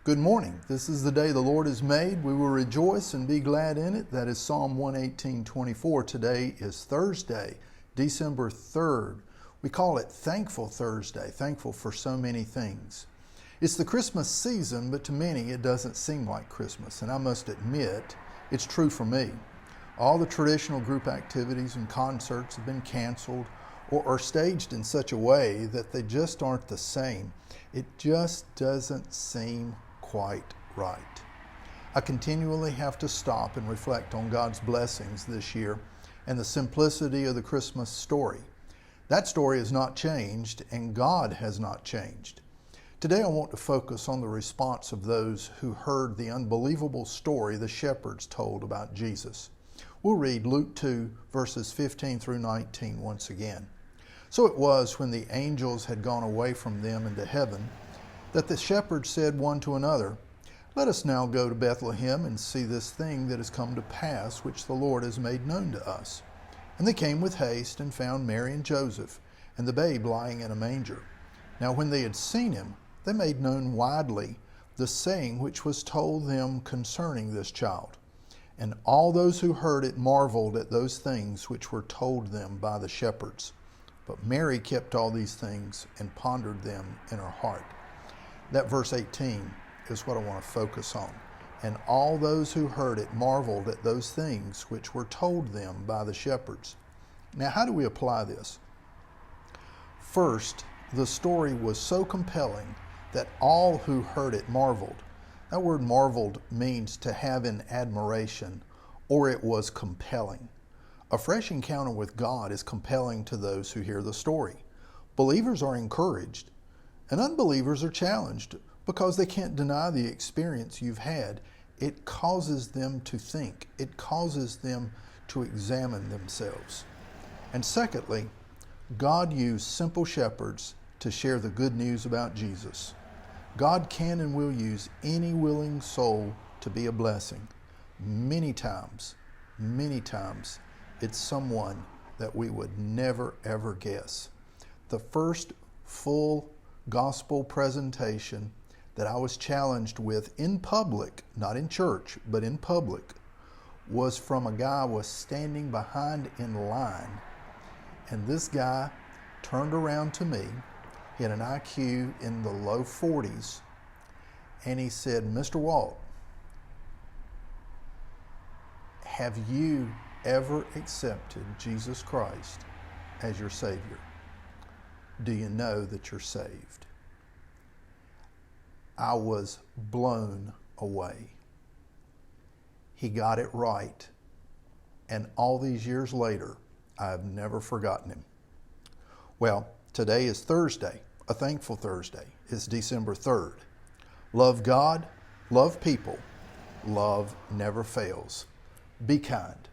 Good morning. This is the day the Lord has made. We will rejoice and be glad in it. That is Psalm 118:24. Today is Thursday, December 3rd. We call it Thankful Thursday, thankful for so many things. It's the Christmas season, but to many it doesn't seem like Christmas. And I must admit, it's true for me. All the traditional group activities and concerts have been canceled or are staged in such a way that they just aren't the same. It just doesn't seem quite right. I continually have to stop and reflect on God's blessings this year and the simplicity of the Christmas story. That story has not changed, and God has not changed. Today I want to focus on the response of those who heard the unbelievable story the shepherds told about Jesus. We'll read Luke 2, verses 15 through 19 once again. So it was when the angels had gone away from them into heaven, that the shepherds said one to another, "Let us now go to Bethlehem and see this thing that has come to pass, which the Lord has made known to us." And they came with haste and found Mary and Joseph, and the babe lying in a manger. Now when they had seen him, they made known widely the saying which was told them concerning this child. And all those who heard it marveled at those things which were told them by the shepherds. But Mary kept all these things and pondered them in her heart. That verse 18 is what I want to focus on. And all those who heard it marveled at those things which were told them by the shepherds. Now, how do we apply this? First, the story was so compelling that all who heard it marveled. That word marveled means to have in admiration, or it was compelling. A fresh encounter with God is compelling to those who hear the story. Believers are encouraged, and unbelievers are challenged because they can't deny the experience you've had. It causes them to think. It causes them to examine themselves. And secondly, God used simple shepherds to share the good news about Jesus. God can and will use any willing soul to be a blessing. Many times, it's someone that we would never ever guess. The first full gospel presentation that I was challenged with in public, not in church, but in public, was from a guy who was standing behind in line. And this guy turned around to me. He had an IQ in the low 40s. And he said, "Mr. Walt, have you ever accepted Jesus Christ as your Savior? Do you know that you're saved?" I was blown away. He got it right. And all these years later, I've never forgotten him. Well, today is Thursday, a thankful Thursday. It's December 3rd. Love God, love people, love never fails. Be kind.